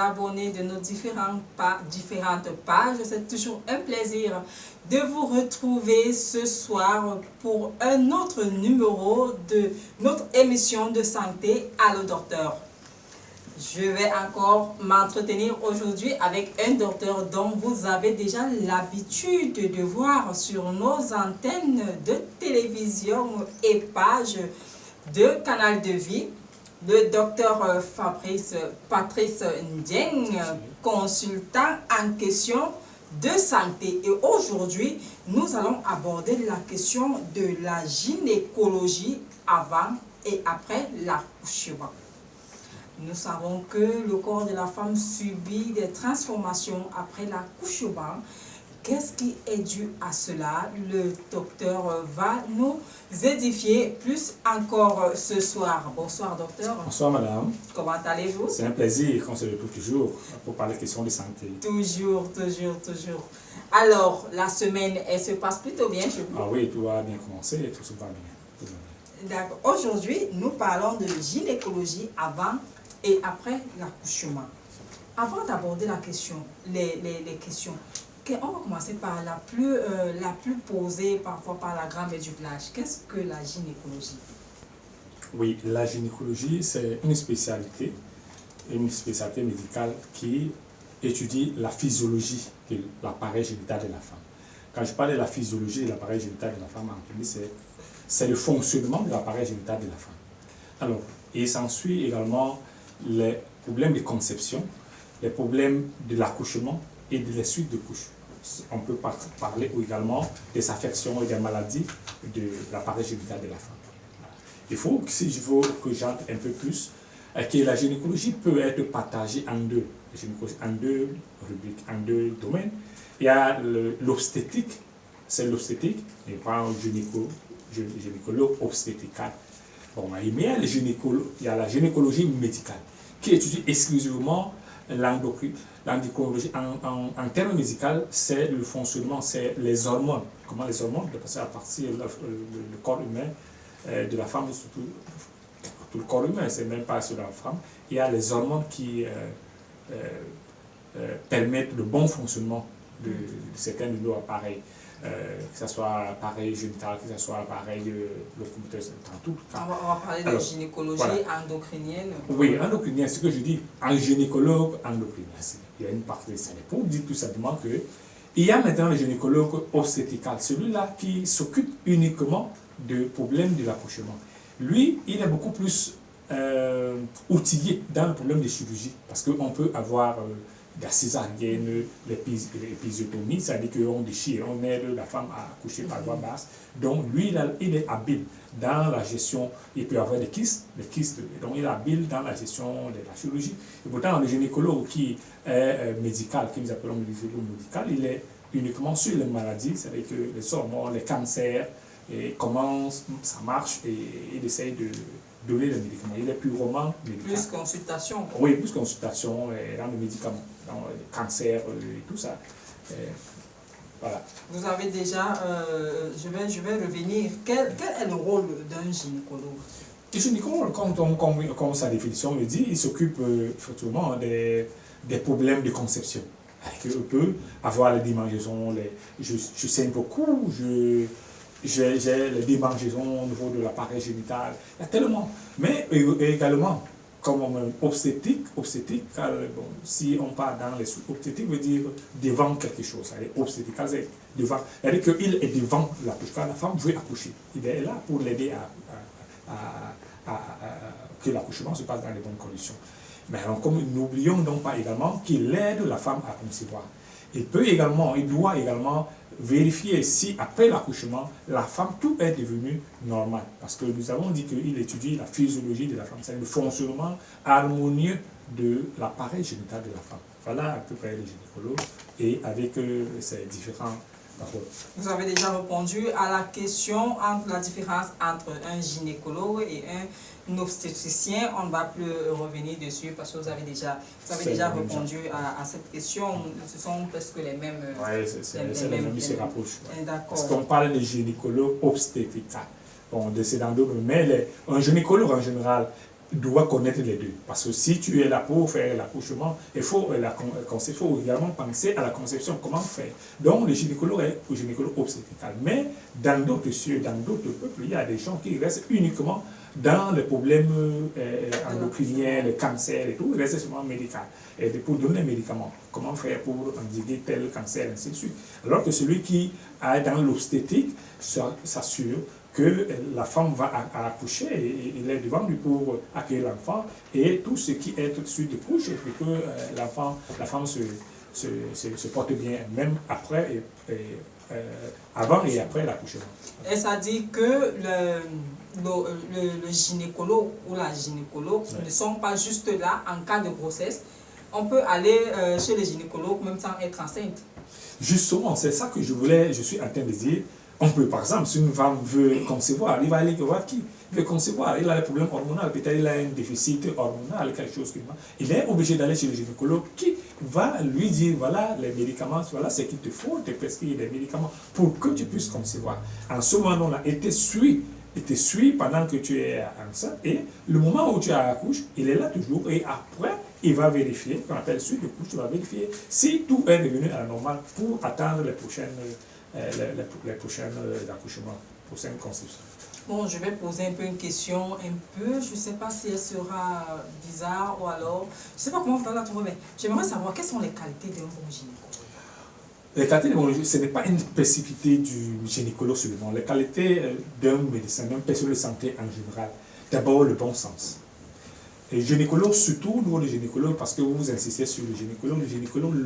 abonnés de nos différentes pages. C'est toujours un plaisir de vous retrouver ce soir pour un autre numéro de notre émission de santé Allo Docteur. Je vais encore m'entretenir aujourd'hui avec un docteur dont vous avez déjà l'habitude de voir sur nos antennes de télévision et pages de Canal de Vie, le docteur Patrice Ndieng, consultant en question de santé. Et aujourd'hui, nous allons aborder la question de la gynécologie avant et après l'accouchement. Nous savons que le corps de la femme subit des transformations après l'accouchement. Qu'est-ce qui est dû à cela? Le docteur va nous édifier plus encore ce soir. Bonsoir docteur. Bonsoir madame. Comment allez-vous? C'est un plaisir qu'on se retrouve toujours pour parler de questions de santé. Toujours. Alors, la semaine, elle se passe plutôt bien chez vous? Ah oui, tout va bien commencer, tout se va bien. D'accord. Aujourd'hui, nous parlons de gynécologie avant et après l'accouchement. Avant d'aborder la question, les questions, on va commencer par la plus posée parfois par la grand-mère du village. Qu'est-ce que la gynécologie? Oui, la gynécologie, c'est une spécialité médicale qui étudie la physiologie de l'appareil génital de la femme. Quand je parle de la physiologie de l'appareil génital de la femme, en premier, c'est le fonctionnement de l'appareil génital de la femme. Alors, il s'ensuit également les problèmes de conception, les problèmes de l'accouchement et de la suite de couches. On peut parler également des affections et des maladies de l'appareil génital de la femme. Il faut, si je veux que j'entre un peu plus, que la gynécologie peut être partagée en deux rubriques, en deux domaines. Il y a l'obstétrique, c'est l'obstétrique, et pas un gynécologue obstétrical. Bon, mais il y a la gynécologie médicale, qui étudie exclusivement l'endocrinologie. En termes médicaux, c'est le fonctionnement, c'est les hormones. Comment les hormones, parce qu'à partir le corps humain de la femme, surtout tout le corps humain, c'est même pas sur la femme, il y a les hormones qui permettent le bon fonctionnement de certains de nos appareils. Que ce soit appareil génital, que ce soit appareil locomoteur, dans tout le cas. On va parler de gynécologie endocrinienne. Oui, endocrinienne, ce que je dis, en gynécologue endocrinien, il y a une partie de ça. Pour dire tout simplement qu'il y a maintenant le gynécologue obstétrical, celui-là qui s'occupe uniquement de problèmes de l'accouchement. Lui, il est beaucoup plus outillé dans le problème des chirurgies, parce qu'on peut avoir la césarienne, l'épisiotomie, c'est-à-dire qu'on déchire, on aide la femme à accoucher par voie basse. Donc lui, il est habile dans la gestion, il peut avoir des kystes, donc il est habile dans la gestion de la chirurgie. Et pourtant, le gynécologue qui est médical, que nous appelons le gynécologue médical, il est uniquement sur les maladies, c'est-à-dire que les hormones, les cancers, et comment ça marche, et il essaye de donner les médicaments. Il est purement médical. Plus consultation. Oui, plus consultation dans les médicaments, dans le cancer et tout ça. Voilà. Vous avez déjà, je vais revenir, quel est le rôle d'un gynécologue? Le gynécologue, comme sa définition le dit, il s'occupe effectivement des problèmes de conception. Il peut avoir les démangeaisons, je saigne beaucoup, j'ai les démangeaisons au niveau de l'appareil génital, il y a tellement. Mais également, comme obstétrique, bon, si on part dans les obstétriques, veut dire devant quelque chose. C'est-à-dire obstétrical, c'est devant. C'est-à-dire qu'il est devant l'accouchement. Quand la femme veut accoucher, il est là pour l'aider à que l'accouchement se passe dans les bonnes conditions. Mais comme n'oublions donc pas également qu'il aide la femme à concevoir. Il doit également vérifier si après l'accouchement, la femme, tout est devenu normal. Parce que nous avons dit qu'il étudie la physiologie de la femme, c'est le fonctionnement harmonieux de l'appareil génital de la femme. Voilà à peu près les gynécologues et avec ces différents rôles. Vous avez déjà répondu à la question entre la différence entre un gynécologue et un obstétricien. On ne va plus revenir dessus parce que vous avez déjà répondu à cette question. Ce sont presque les mêmes. Oui, c'est les mêmes qui se rapprochent. Ouais. Parce D'accord. qu'on parle de gynécologue obstétrical. Bon, c'est dans d'autres, mais un gynécologue en général, doit connaître les deux. Parce que si tu es là pour faire l'accouchement, il faut également penser à la conception, comment faire. Donc le gynécologue est le gynécologue obstétrical. Mais dans d'autres cieux, dans d'autres peuples, il y a des gens qui restent uniquement dans les problèmes endocriniens, les cancers et tout, il reste seulement médical. Et pour donner les médicaments, comment faire pour endiguer tel cancer, ainsi de suite. Alors que celui qui est dans l'obstétrique s'assure que la femme va accoucher et il est devant lui pour accueillir l'enfant et tout ce qui est tout de suite de couche et que la femme se porte bien, même après avant et après l'accouchement. Et ça dit que le gynécologue ou la gynécologue ne sont pas juste là en cas de grossesse. On peut aller chez le gynécologue même sans être enceinte. Justement, c'est ça que je suis en train de dire. On peut, par exemple, si une femme veut concevoir, il va aller voir qui veut concevoir. Il a des problèmes hormonaux, peut-être il a un déficit hormonal, quelque chose comme ça. Il est obligé d'aller chez le gynécologue qui va lui dire, voilà les médicaments, voilà ce qu'il te faut, te prescrire des médicaments pour que tu puisses concevoir. En ce moment-là, il te suit pendant que tu es enceinte et le moment où tu accouches, il est là toujours et après, il va vérifier, qu'on appelle suite de couche, il va vérifier si tout est revenu à la normale pour attendre les prochaines accouchements, prochaines conceptions. Bon, je vais poser un peu une question, je ne sais pas si elle sera bizarre ou alors, je ne sais pas comment vous allez la trouver, mais j'aimerais savoir quelles sont les qualités d'un bon gynécologue. Les qualités d'un bon gynécologue, ce n'est pas une spécificité du gynécologue seulement. Les qualités d'un médecin, d'un personnel de santé en général, d'abord le bon sens. Et gynécologue, surtout nous, le gynécologue, parce que vous insistez sur le gynécologue,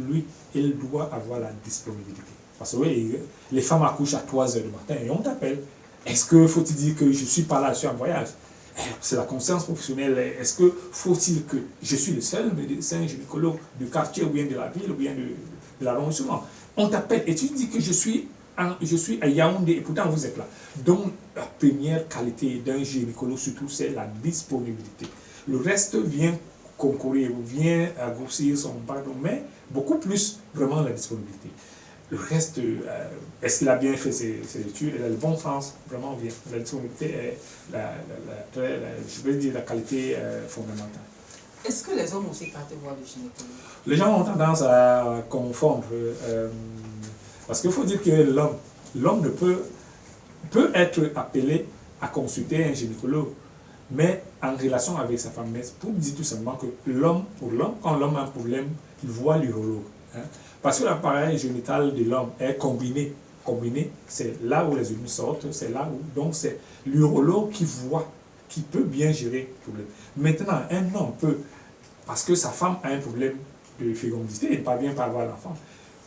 lui, il doit avoir la disponibilité. Parce que oui, les femmes accouchent à 3 h du matin et on t'appelle. Est-ce que faut-il dire que je ne suis pas là, je suis en voyage? C'est la conscience professionnelle. Est-ce que faut-il que je suis le seul médecin gynécologue du quartier ou bien de la ville ou bien de l'arrondissement? On t'appelle et tu dis que je suis à Yaoundé et pourtant vous êtes là. Donc la première qualité d'un gynécologue surtout c'est la disponibilité. Le reste vient concourir, vient grossir son pardon, mais beaucoup plus vraiment la disponibilité. Le reste, est-ce qu'il a bien fait ses études? Il a le bon sens, vraiment bien. La disponibilité est, je vais dire, la qualité fondamentale. Est-ce que les hommes aussi partent voir le gynécologue? Les gens ont tendance à confondre, parce qu'il faut dire que l'homme ne peut être appelé à consulter un gynécologue, mais en relation avec sa femme. Mais pour dire tout simplement que quand l'homme a un problème, il voit l'urologue. Hein. Parce que l'appareil génital de l'homme est combiné. Combiné, c'est là où les urines sortent, c'est là où. Donc c'est l'urologue qui voit, qui peut bien gérer le problème. Maintenant, un homme peut, parce que sa femme a un problème de fécondité, il ne parvient pas à avoir l'enfant.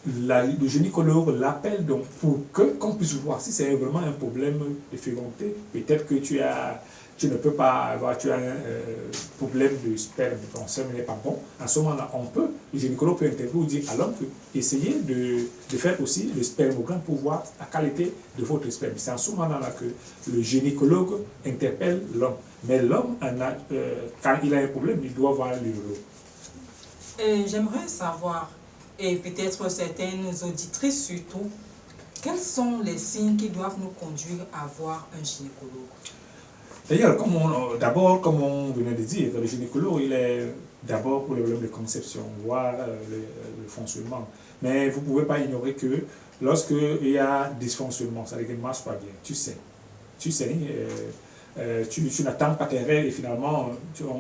Le gynécologue l'appelle donc pour qu'on puisse voir si c'est vraiment un problème de fécondité. Peut-être que tu ne peux pas avoir, tu as un problème de sperme, ton sperme n'est pas bon. À ce moment-là, le gynécologue peut intervenir ou dire à l'homme essayez de faire aussi le spermogramme pour voir la qualité de votre sperme. C'est à ce moment-là que le gynécologue interpelle l'homme. Mais l'homme, quand il a un problème, il doit voir l'urologue. J'aimerais savoir, et peut-être certaines auditrices surtout, quels sont les signes qui doivent nous conduire à voir un gynécologue? D'ailleurs, comme on venait de dire, le gynécologue, il est d'abord pour les problèmes de conception, voir le fonctionnement. Mais vous ne pouvez pas ignorer que lorsqu'il y a dysfonctionnement, c'est-à-dire qu'il ne marche pas bien, tu saignes, tu n'attends pas tes règles et finalement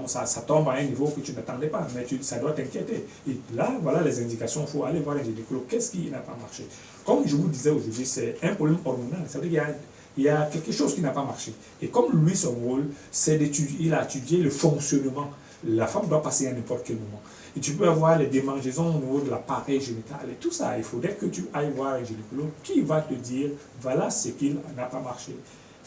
ça tombe à un niveau que tu n'attendais pas, mais ça doit t'inquiéter. Et là, voilà les indications, il faut aller voir un gynécologue. Qu'est-ce qui n'a pas marché? Comme je vous disais aujourd'hui, c'est un problème hormonal, c'est-à-dire qu'il y a quelque chose qui n'a pas marché. Et comme lui, son rôle, c'est il a étudié le fonctionnement. La femme doit passer à n'importe quel moment. Et tu peux avoir les démangeaisons au niveau de l'appareil génital et tout ça. Il faudrait que tu ailles voir un gynécologue qui va te dire, voilà ce qui n'a pas marché.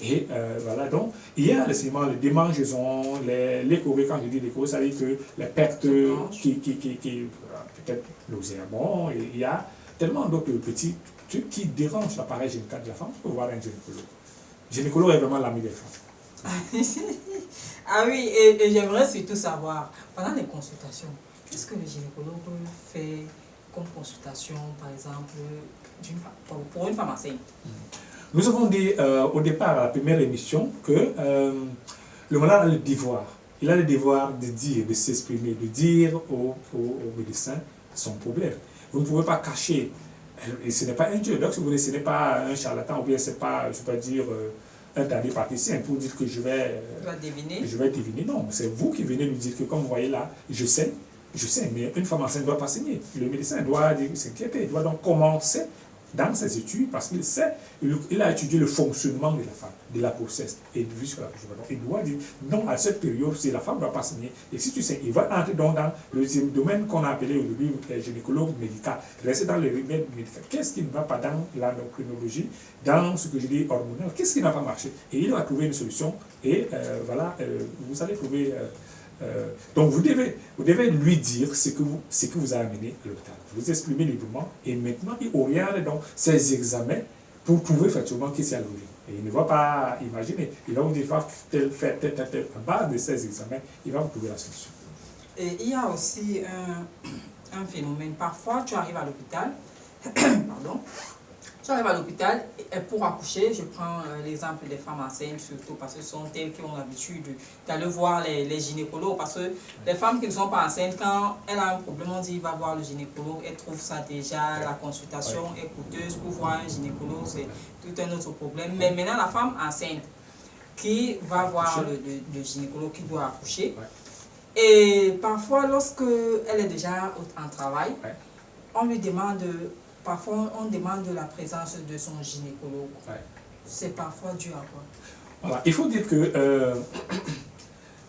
Et voilà, donc, il y a les démangeaisons, l'échorrhée, quand je dis l'échorrhée, ça veut dire que les pertes peut-être l'osèrement, et il y a tellement d'autres petits trucs qui dérangent l'appareil génital de la femme, tu peux voir un gynécologue. Le gynécologue est vraiment l'ami des femmes. Ah oui, et j'aimerais surtout savoir, pendant les consultations, qu'est-ce que le gynécologue fait comme consultation, par exemple, pour une femme enceinte? Nous avons dit au départ, à la première émission, que le malade a le devoir il a le devoir de dire, de s'exprimer, de dire au médecin son problème. Vous ne pouvez pas cacher, et ce n'est pas un Dieu, donc ce n'est pas un charlatan, ou bien ce n'est pas, je peux dire, un tradipraticien pour dire que je vais deviner. Non, c'est vous qui venez lui dire que, comme vous voyez là, je sais, mais une femme enceinte ne doit pas saigner. Le médecin doit s'inquiéter, il doit donc commencer dans ses études, parce qu'il sait, il a étudié le fonctionnement de la femme, de la grossesse, et vu ce que il doit dire, non, à cette période, si la femme ne doit pas saigner, et si tu sais, il va entrer donc dans le domaine qu'on a appelé aujourd'hui gynécologue médical, rester dans le remède médical. Qu'est-ce qui ne va pas dans l'endocrinologie, dans ce que je dis hormonal, qu'est-ce qui n'a pas marché? Et il va trouver une solution, et voilà, vous allez trouver... donc vous devez lui dire ce que vous a amené à l'hôpital. Vous exprimez librement et maintenant il oriente donc ses examens pour trouver effectivement qui c'est à l'origine. Et il ne va pas imaginer, il va vous dire faire tel. À base de ces examens, il va vous trouver la solution. Et il y a aussi un phénomène. Parfois, tu arrives à l'hôpital, pardon, tu arrives à l'hôpital pour accoucher. Je prends l'exemple des femmes enceintes, surtout parce que ce sont elles qui ont l'habitude d'aller voir les gynécologues. Parce que les femmes qui ne sont pas enceintes, quand elle a un problème, on dit va voir le gynécologue. Elle trouve ça déjà, la consultation est coûteuse. Pour voir un gynécologue, c'est tout un autre problème. Mais maintenant, la femme enceinte qui va voir le gynécologue qui doit accoucher. Et parfois, lorsque elle est déjà en travail, on lui demande... Parfois, on demande la présence de son gynécologue. C'est parfois dû à quoi? Voilà, il faut dire que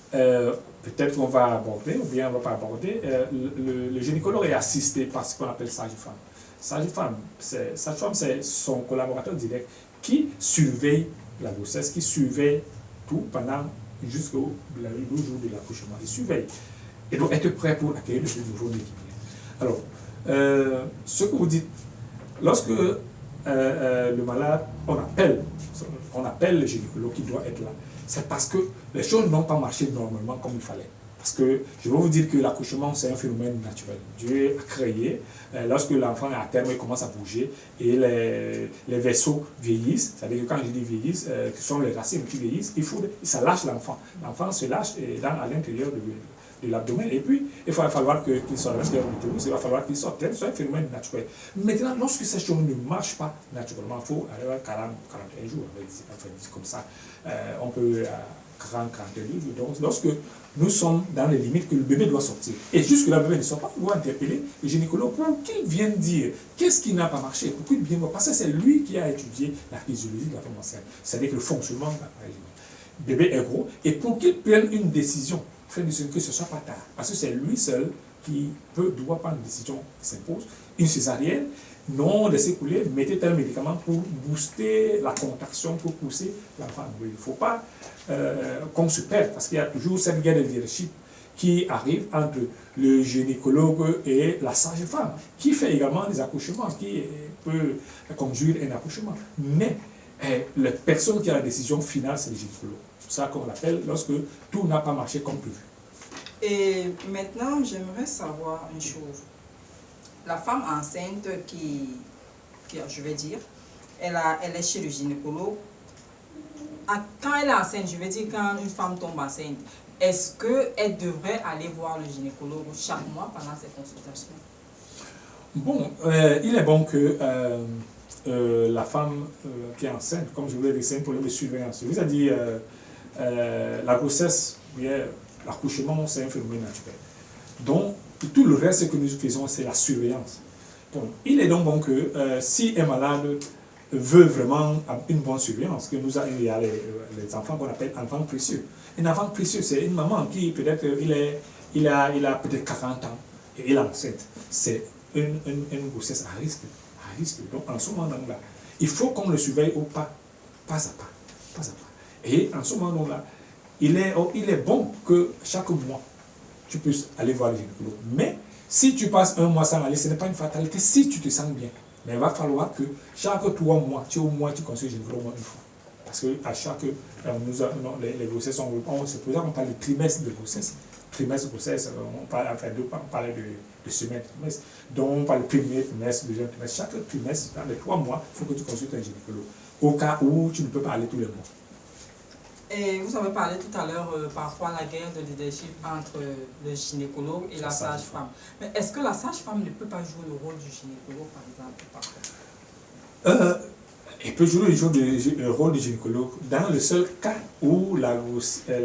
peut-être qu'on va aborder, ou bien on ne va pas aborder, le gynécologue est assisté par ce qu'on appelle sage-femme. Sage-femme, c'est son collaborateur direct qui surveille la grossesse, qui surveille tout pendant jusqu'au jour de l'accouchement. Il surveille. Et donc être prêt pour accueillir le nouveau né qui vient. Alors, ce que vous dites, lorsque le malade, on appelle le gynécologue qui doit être là, c'est parce que les choses n'ont pas marché normalement comme il fallait. Parce que je vais vous dire que l'accouchement, c'est un phénomène naturel. Dieu a créé, lorsque l'enfant est à terme, il commence à bouger, et les vaisseaux vieillissent, c'est-à-dire que quand je dis vieillissent, ce sont les racines qui vieillissent, ça lâche l'enfant. L'enfant se lâche à l'intérieur de l'abdomen, et puis il va falloir qu'il sorte, il va falloir qu'il sorte, c'est un phénomène naturel. Maintenant, lorsque ces choses ne marchent pas naturellement, il faut arriver à 41 jours, enfin, comme ça, on peut à 41 jours, donc lorsque nous sommes dans les limites que le bébé doit sortir, et jusque là le bébé ne sort pas, il doit interpeller le gynécologue pour qu'il vienne dire qu'est-ce qui n'a pas marché, pour qu'il vienne voir, parce que c'est lui qui a étudié la physiologie de la femme enceinte, c'est-à-dire que le fonctionnement de l'appareil génital. Le bébé est gros, et pour qu'il prenne une décision, que ce ne soit pas tard, parce que c'est lui seul qui doit prendre une décision qui s'impose. Une césarienne, non laisser couler, mettez tel médicament pour booster la contraction, pour pousser l'enfant. Il ne faut pas qu'on se perde, parce qu'il y a toujours cette guerre de leadership qui arrive entre le gynécologue et la sage-femme, qui fait également des accouchements, qui peut conduire un accouchement. Mais la personne qui a la décision finale, c'est le gynécologue. C'est ça qu'on l'appelle lorsque tout n'a pas marché comme prévu. Et maintenant, j'aimerais savoir une chose. La femme enceinte qui je vais dire, elle est chez le gynécologue. Quand elle est enceinte, je vais dire quand une femme tombe enceinte, est-ce qu'elle devrait aller voir le gynécologue chaque mois pendant ses consultations? Bon, il est bon que la femme qui est enceinte, comme je vous l'ai dit, c'est un problème de surveillance. Je vous ai dit, la grossesse, l'accouchement, c'est un phénomène naturel. Donc, tout le reste que nous faisons, c'est la surveillance. Donc, il est donc bon que si un malade veut vraiment une bonne surveillance, il y a les enfants qu'on appelle enfants précieux. Un enfant précieux, c'est une maman qui peut-être il a peut-être 40 ans et il est enceinte. C'est une grossesse à risque. Donc en ce moment-là, il faut qu'on le surveille au pas à pas. Et en ce moment-là, il est bon que chaque mois, tu puisses aller voir le gynécologue. Mais si tu passes un mois sans aller, ce n'est pas une fatalité si tu te sens bien. Mais il va falloir que chaque 3 mois, tu consultes le gynécologue une fois. Parce qu'à chaque... les grossesses, c'est pour ça qu'on parle de trimestre de grossesse. Trimestre de grossesse, on parlait de semaine trimestre. Donc on parle de premier trimestre, deuxième trimestre. Chaque trimestre, dans les 3 mois, il faut que tu consultes un gynécologue. Au cas où tu ne peux pas aller tous les mois. Et vous avez parlé tout à l'heure, parfois, la guerre de leadership entre le gynécologue et la sage-femme. Mais est-ce que la sage-femme ne peut pas jouer le rôle du gynécologue, par exemple, parfois? Il peut jouer le rôle du gynécologue dans le seul cas où la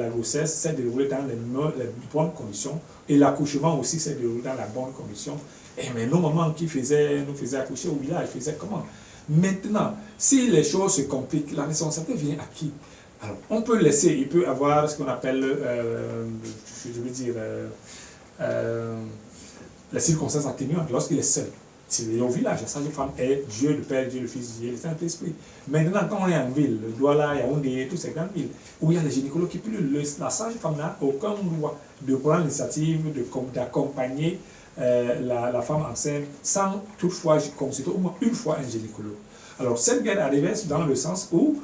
grossesse s'est déroulée dans les bonnes conditions et l'accouchement aussi s'est déroulé dans la bonne condition. Et mais nos mamans qui nous faisaient accoucher au village, faisaient comment? Maintenant, si les choses se compliquent, la responsabilité vient à qui? Alors, on peut laisser, il peut avoir ce qu'on appelle, je veux dire, la circonstance atténuante lorsqu'il est seul. C'est au village, la sage-femme est Dieu le Père, Dieu le Fils, Dieu le Saint-Esprit. Maintenant, quand on est en ville, le Douala, Yaoundé, toutes ces grandes villes, où il y a les gynécologues qui la sage-femme n'a aucun droit de prendre l'initiative, d'accompagner la femme enceinte sans toutefois consulter au moins une fois un gynécologue. Alors, cette guerre arrivait dans le sens où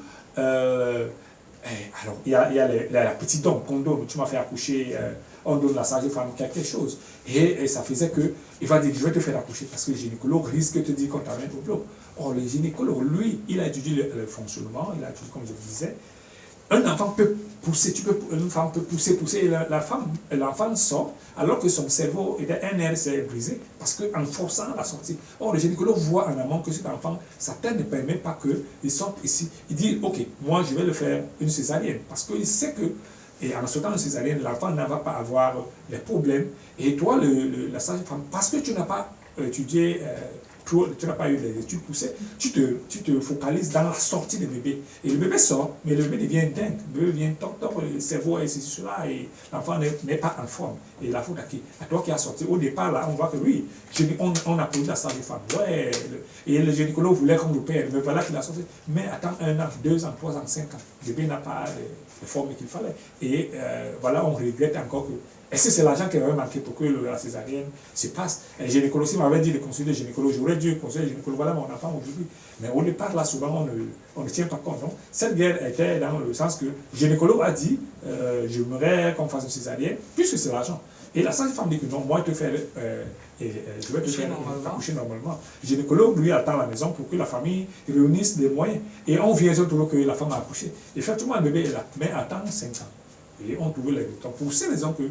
alors, il y a la petite don qu'on donne, tu m'as fait accoucher, on donne la sage-femme quelque chose. Et ça faisait que, il va dire, je vais te faire accoucher parce que le gynécologue risque de te dire qu'on t'amène au bloc. Or, le gynécologue, lui, il a étudié le fonctionnement, il a étudié, comme je vous disais, un enfant peut pousser, une femme peut pousser, et l'enfant sort, alors que son cerveau, un nerf s'est brisé, parce qu'en forçant la sortie. Or, le gynécologue voit en amont que cet enfant, sa tête ne permet pas qu'il sorte ici. Il dit, ok, moi je vais le faire une césarienne, parce qu'il sait que, et en sortant une césarienne, l'enfant ne va pas avoir les problèmes. Et toi, la sage-femme, parce que tu n'as pas étudié, tu n'as pas eu des études poussées, tu te focalises dans la sortie du bébé. Et le bébé sort, mais le bébé devient dingue. Le bébé devient top, le cerveau et ceci, cela, et l'enfant n'est pas en forme. Et la faute à qui? À toi qui as sorti. Au départ, là, on voit que oui, on a posé la sage-femme. Ouais, et le gynécologue voulait qu'on le père, mais voilà qu'il a sorti. Mais attends 1 an, 2 ans, 3 ans, 5 ans. Le bébé n'a pas les formes qu'il fallait. Et voilà, on regrette encore que. Est-ce que c'est l'argent qui avait manqué pour que la césarienne se passe? Le gynécologue m'avait dit de consulter le gynécologue. J'aurais dû consulter le gynécologue. Voilà mon enfant aujourd'hui. Mais au départ, là, souvent, on ne tient pas compte. Donc, cette guerre était dans le sens que le gynécologue a dit j'aimerais qu'on fasse une césarienne, puisque c'est l'argent. Et la sage-femme dit que non, moi, je vais te faire accoucher normalement. Le gynécologue, lui, attend à la maison pour que la famille réunisse des moyens. Et on vient surtout que la femme a accouché. Effectivement, le bébé est là, mais attend 5 ans. Et on trouve les résultats. Pour ces raisons que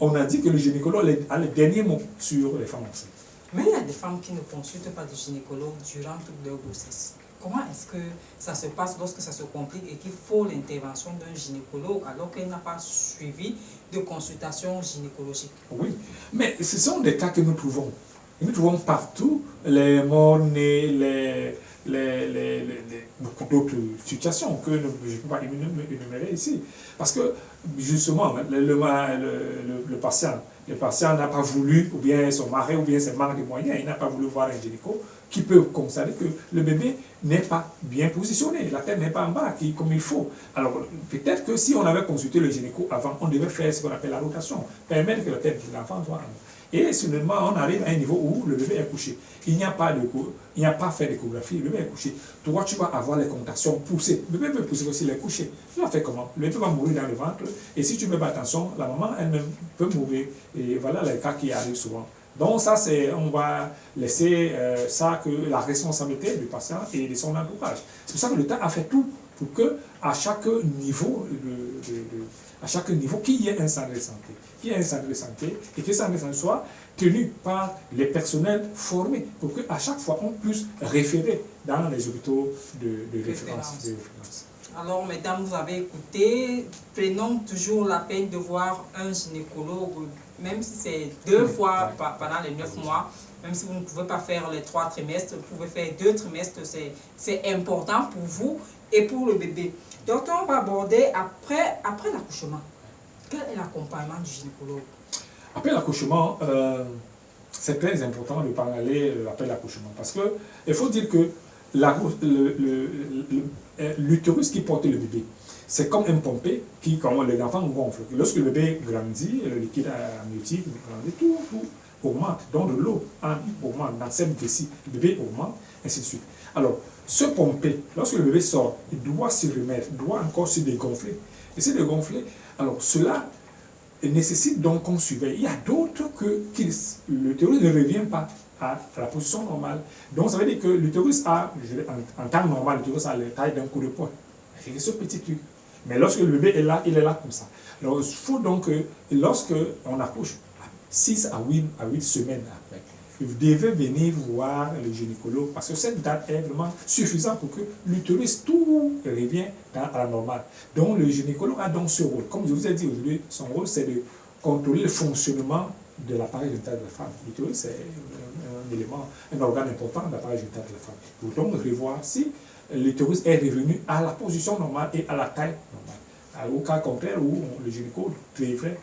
on a dit que le gynécologue a le dernier mot sur les femmes enceintes. Mais il y a des femmes qui ne consultent pas de gynécologue durant toute leur grossesse. Comment est-ce que ça se passe lorsque ça se complique et qu'il faut l'intervention d'un gynécologue alors qu'elle n'a pas suivi de consultation gynécologique? Oui, mais ce sont des cas que nous trouvons. Nous trouvons partout les morts-nés, beaucoup d'autres situations que je ne peux pas énumérer ici. Parce que, justement, le patient n'a pas voulu, ou bien son mari, ou bien ses manque de moyens, il n'a pas voulu voir un gynéco qui peut constater que le bébé n'est pas bien positionné, la tête n'est pas en bas comme il faut. Alors, peut-être que si on avait consulté le gynéco avant, on devait faire ce qu'on appelle la rotation, permettre que la tête de l'enfant soit en bas. Et soudainement, on arrive à un niveau où le bébé est couché. Il n'y a pas fait d'échographie, le bébé est couché. Toi, tu vas avoir les contractions poussées. Le bébé peut pousser aussi les coucher. Tu vas faire comment? Le bébé va mourir dans le ventre. Et si tu ne fais pas attention, la maman elle-même peut mourir. Et voilà les cas qui arrivent souvent. Donc ça, on va laisser ça que la responsabilité du patient et de son entourage. C'est pour ça que l'État a fait tout pour que à chaque niveau qu'il y ait un centre de santé. Qu'il y ait un centre de santé et que ce centre de santé soit tenu par les personnels formés pour qu'à chaque fois on puisse référer dans les hôpitaux de référence. Alors, mesdames, vous avez écouté, prenons toujours la peine de voir un gynécologue, même si c'est 2 fois pendant les 9 mois, même si vous ne pouvez pas faire les 3 trimestres, vous pouvez faire 2 trimestres, c'est important pour vous et pour le bébé. Donc, on va aborder après l'accouchement. Quel est l'accompagnement du gynécologue? Après l'accouchement, c'est très important de parler après l'accouchement parce qu'il faut dire que l'utérus qui porte le bébé, c'est comme un pompé qui, comme les enfants gonflent. Lorsque le bébé grandit, le liquide amniotique grandit, tout augmente. Donc de l'eau augmente dans cette vessie, le bébé augmente, ainsi de suite. Alors, ce pompé, lorsque le bébé sort, il doit se remettre, doit encore se dégonfler. Et se dégonfler, alors cela nécessite donc qu'on surveille. Il y a d'autres l'utérus ne revient pas à la position normale. Donc ça veut dire que l'utérus a, en temps normal, l'utérus a la taille d'un coup de poing. C'est ce petit truc. Mais lorsque le bébé est là, il est là comme ça. Alors, il faut donc que lorsque on accouche, 6 à 8 semaines après, vous devez venir voir le gynécologue parce que cette date est vraiment suffisante pour que l'utérus tout revienne à la normale. Donc, le gynécologue a donc ce rôle. Comme je vous ai dit aujourd'hui, son rôle, c'est de contrôler le fonctionnement de l'appareil génital de la femme. L'utérus, c'est un élément, un organe important de l'appareil génital de la femme. Il faut donc revoir si l'utérus est revenu à la position normale et à la taille normale. Au cas contraire, où le gynécologue devrait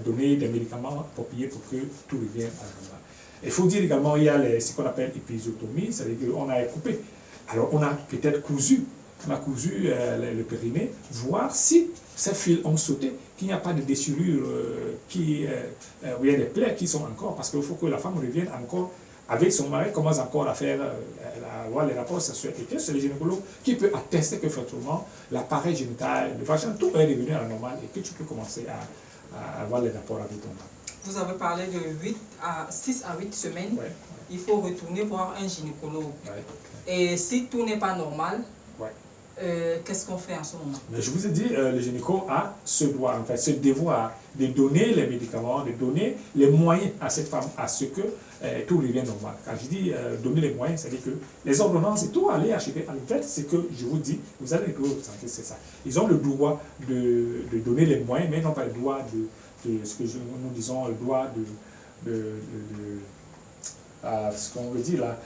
donner des médicaments appropriés pour que tout revienne à la normale. Il faut dire également qu'il y a ce qu'on appelle épisiotomie, c'est-à-dire qu'on a coupé. Alors on a peut-être cousu, le périnée, voir si ces fils ont sauté, qu'il n'y a pas de déchirure, où il y a des plaies qui sont encore, parce qu'il faut que la femme revienne encore avec son mari, commence encore à faire, à avoir les rapports sexuels. Et c'est le gynécologue qui peut attester que effectivement l'appareil génital, le vagin, tout est revenu à la normale et que tu peux commencer à avoir les rapports avec ton mari. Vous avez parlé de 6 à 8 semaines. Ouais. Il faut retourner voir un gynécologue. Ouais. Et si tout n'est pas normal, Ouais. Qu'est-ce qu'on fait en ce moment? Mais je vous ai dit, le gynéco a ce droit, en fait, ce devoir de donner les médicaments, de donner les moyens à cette femme, à ce que tout revienne normal. Quand je dis donner les moyens, c'est-à-dire que les ordonnances et tout, aller acheter. En fait, c'est que je vous dis, vous allez trouver vous santé, c'est ça. Ils ont le droit de donner les moyens, mais ils n'ont pas le droit de ce que nous disons, le droit ce qu'on veut dire là,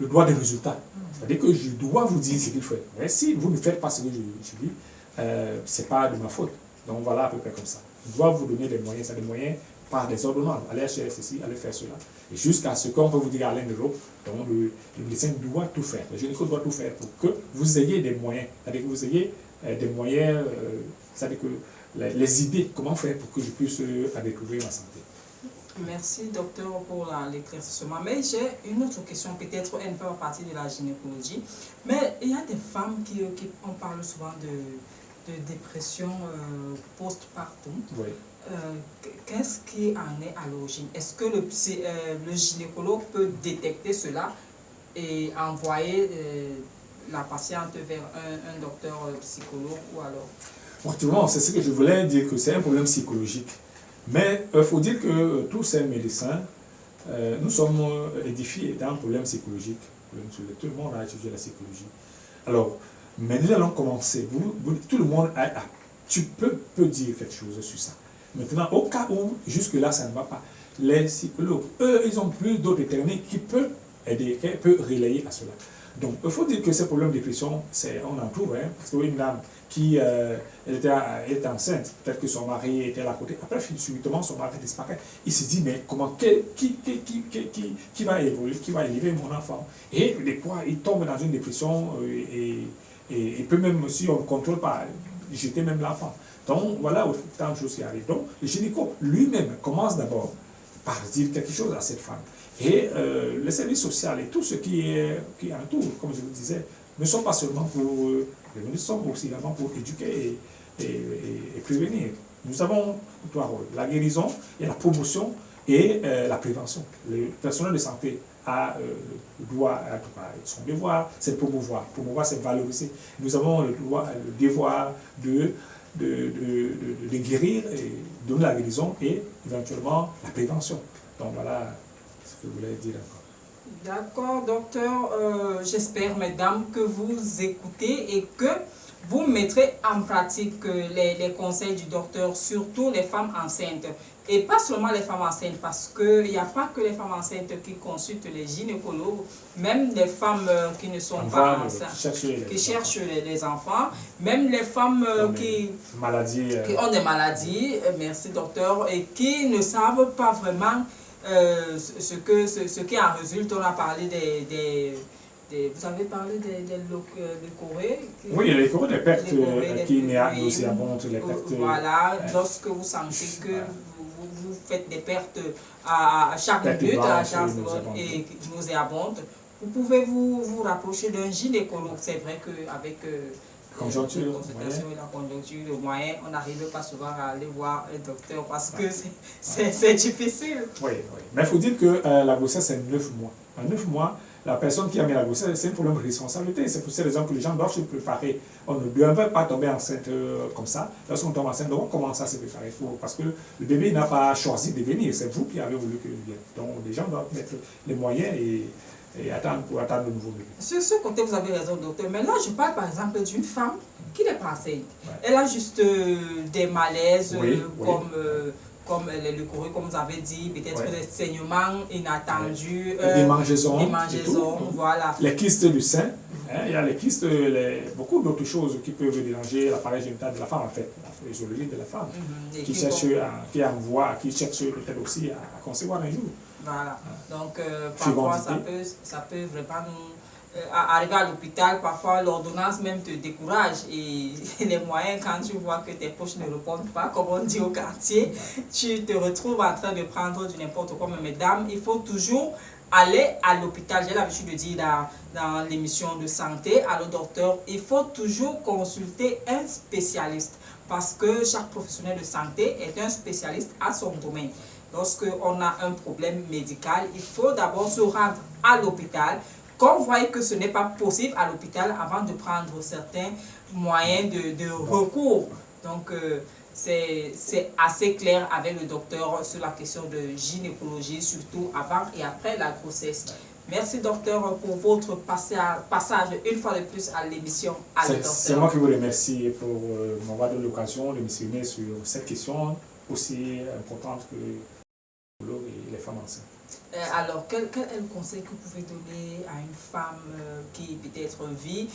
le droit des résultats. C'est-à-dire que je dois vous dire ce qu'il faut. Mais si vous ne faites pas ce que je dis, ce n'est pas de ma faute. Donc voilà à peu près comme ça. Je dois vous donner des moyens, c'est des moyens par des ordonnances. Allez acheter ceci, allez faire cela. Et jusqu'à ce qu'on peut vous dire à l'un de l'autre, donc le médecin doit tout faire. Le gynéco doit tout faire pour que vous ayez des moyens. C'est-à-dire que vous ayez des moyens, c'est-à-dire que les idées, comment faire pour que je puisse découvrir ma santé. Merci, docteur, pour l'éclaircissement. Mais j'ai une autre question, peut-être elle ne fait pas partie de la gynécologie. Mais il y a des femmes on parle souvent de dépression postpartum. Oui. Qu'est-ce qui en est à l'origine? Est-ce que le gynécologue peut détecter cela et envoyer la patiente vers un docteur psychologue ou alors? Actuellement, c'est ce que je voulais dire, que c'est un problème psychologique. Mais il faut dire que tous ces médecins, nous sommes édifiés d'un problème psychologique. Tout le monde a étudié la psychologie. Alors, mais nous allons commencer. Tout le monde tu peux dire quelque chose sur ça. Maintenant, au cas où jusque-là ça ne va pas, les psychologues, eux, ils ont plus d'autres techniques qui peuvent aider, qui peuvent relayer à cela. Donc, il faut dire que ces problèmes de dépression, on en trouve, hein, parce qu'une dame qui elle était enceinte, peut-être que son mari était là à côté, après, subitement, son mari disparaît. Il se dit, mais comment, qui va évoluer, qui va élever mon enfant? Et des fois, il tombe dans une dépression et peut même, si on ne contrôle pas, jeter même l'enfant. Donc, voilà autant de choses qui arrivent. Donc, le gynéco lui-même commence d'abord par dire quelque chose à cette femme. Et le service social et tout ce qui entoure, comme je vous disais, ne sont pas seulement pour nous sommes aussi également pour éduquer et prévenir. Nous avons trois rôles, la guérison et la promotion et la prévention. Le personnel de santé a son devoir, c'est de promouvoir. Promouvoir, c'est valoriser. Nous avons le devoir de guérir et donner la guérison et éventuellement la prévention. Donc voilà ce que je voulais dire encore. D'accord, docteur. J'espère, mesdames, que vous écoutez et que vous mettrez en pratique les conseils du docteur, surtout les femmes enceintes. Et pas seulement les femmes enceintes, parce qu'il n'y a pas que les femmes enceintes qui consultent les gynécologues, même les femmes qui ne sont pas enceintes, qui cherchent les enfants, même les femmes qui ont des maladies, merci docteur, et qui ne savent pas vraiment ce qui en résulte. On a parlé vous avez parlé des Corée. Oui, les Corée, des pertes qui nauséabondes, les pertes. Voilà, lorsque vous sentez que vous faites des pertes à chaque minute, à chaque seconde et nauséabondes, vous pouvez vous rapprocher d'un gynécologue. C'est vrai qu'avec la consultation et la conjoncture, le moyen, on n'arrive pas souvent à aller voir un docteur parce que c'est difficile. Oui, oui. Mais il faut dire que la grossesse, c'est 9 mois. En 9 mois, la personne qui a mis la grossesse, c'est un problème de responsabilité. C'est pour ces raisons que les gens doivent se préparer. On ne doit pas tomber enceinte comme ça. Lorsqu'on tombe enceinte, on commence à se préparer. Parce que le bébé n'a pas choisi de venir. C'est vous qui avez voulu qu'il vienne. Donc les gens doivent mettre les moyens et attendre pour attendre le nouveau bébé. Sur ce côté, vous avez raison, docteur. Mais là, je parle par exemple d'une femme qui n'est pas enceinte. Ouais. Elle a juste des malaises, Oui, comme le courrier, comme vous avez dit, peut-être Ouais. des saignements inattendus, Des mangeaisons. des voilà. Les kystes du sein. Il y a les kystes, beaucoup d'autres choses qui peuvent déranger l'appareil génital de la femme, en fait, la physiologie de la femme, qui cherche peut-être aussi à concevoir un jour. Voilà. Donc, parfois, ça peut vraiment arriver à l'hôpital. Parfois, l'ordonnance même te décourage. Et les moyens, quand tu vois que tes poches ne répondent pas, comme on dit au quartier, tu te retrouves en train de prendre du n'importe quoi. Mais mesdames, il faut toujours aller à l'hôpital. J'ai l'habitude de dire dans l'émission de santé, à le docteur, il faut toujours consulter un spécialiste. Parce que chaque professionnel de santé est un spécialiste à son domaine. Lorsqu'on a un problème médical, il faut d'abord se rendre à l'hôpital. Qu'on voit que ce n'est pas possible à l'hôpital avant de prendre certains moyens de recours. Donc, c'est assez clair avec le docteur sur la question de gynécologie, surtout avant et après la grossesse. Merci docteur pour votre passage une fois de plus à l'émission à le docteur. C'est moi qui vous remercie pour m'avoir donné l'occasion de m'exprimer sur cette question aussi importante que les femmes enceintes. Alors, quel est le conseil que vous pouvez donner à une femme qui peut-être vit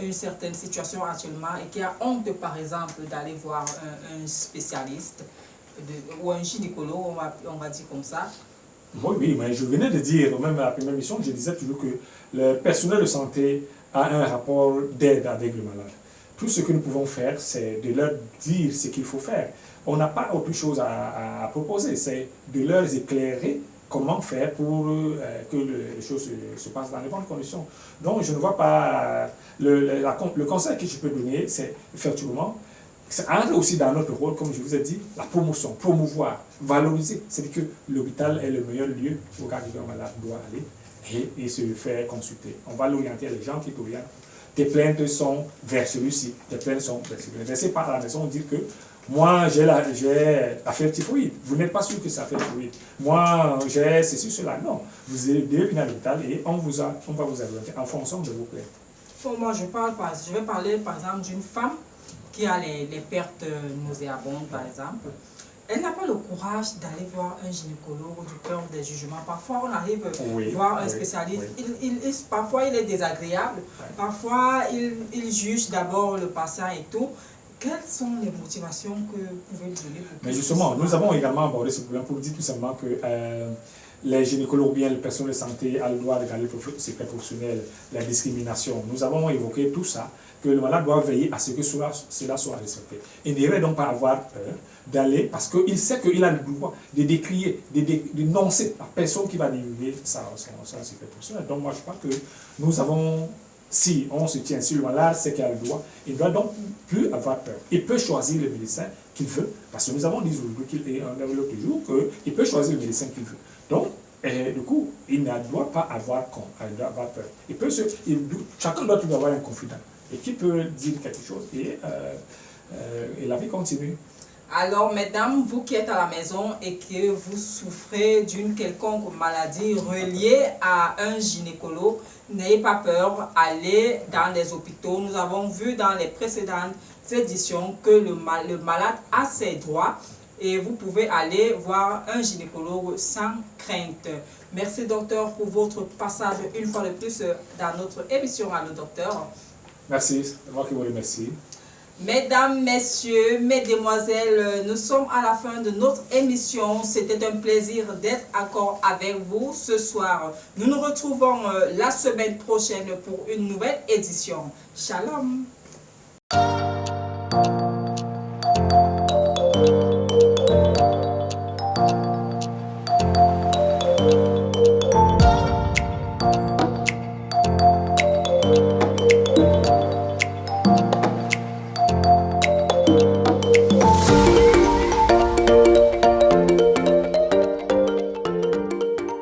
une certaine situation actuellement et qui a honte, par exemple, d'aller voir un spécialiste ou un gynécologue, on va dire comme ça? Oui, mais je venais de dire, même à la première émission, je disais toujours que le personnel de santé a un rapport d'aide avec le malade. Tout ce que nous pouvons faire, c'est de leur dire ce qu'il faut faire. On n'a pas autre chose à proposer, c'est de leur éclairer comment faire pour que les choses se passent dans les bonnes conditions. Donc, je ne vois pas... Le conseil que je peux donner, c'est effectivement, ça entre aussi dans notre rôle, comme je vous ai dit, la promotion, promouvoir, valoriser. C'est-à-dire que l'hôpital est le meilleur lieu où un malade doit aller et se faire consulter. On va l'orienter, les gens qui t'orientent. Tes plaintes sont vers celui-ci, tes plaintes sont vers celui-ci. Ne laissez pas à la maison dire que moi, j'ai l'affaire typhoïde. Vous n'êtes pas sûr que c'est l'affaire typhoïde. Moi, j'ai ceci, cela. Non. Vous devez venir à l'hôpital et on va vous orienter en fonction de vos plaintes. Bon, moi, je vais parler, par exemple, d'une femme qui a les pertes nauséabondes, par exemple. Elle n'a pas le courage d'aller voir un gynécologue du peur des jugements. Parfois, on arrive à voir un spécialiste. Parfois, il est désagréable. Parfois, il juge d'abord le patient et tout. Quelles sont les motivations que vous pouvez lui donner pour Mais justement, nous avons également abordé ce problème pour dire tout simplement que les gynécologues ou bien les personnes de santé ont le droit de garder le secret professionnel, la discrimination. Nous avons évoqué tout ça, que le malade doit veiller à ce que cela soit respecté. Il ne devrait donc pas avoir peur d'aller, parce qu'il sait qu'il a le droit de décrier, de dénoncer la personne qui va divulguer son secret professionnel. Donc moi je crois que nous avons... Si on se tient sur le malade, c'est qu'il a le droit. Il ne doit donc plus avoir peur. Il peut choisir le médecin qu'il veut, parce que nous avons dit aujourd'hui l'autre jour qu'il peut choisir le médecin qu'il veut. Donc, du coup, il ne doit pas avoir peur. Chacun doit toujours avoir un confident et qui peut dire quelque chose et la vie continue. Alors, mesdames, vous qui êtes à la maison et que vous souffrez d'une quelconque maladie reliée à un gynécologue, n'ayez pas peur, allez dans les hôpitaux. Nous avons vu dans les précédentes éditions que le malade a ses droits et vous pouvez aller voir un gynécologue sans crainte. Merci, docteur, pour votre passage une fois de plus dans notre émission à le docteur. Merci, c'est moi qui vous remercie. Mesdames, messieurs, mesdemoiselles, nous sommes à la fin de notre émission. C'était un plaisir d'être encore avec vous ce soir. Nous nous retrouvons la semaine prochaine pour une nouvelle édition. Shalom.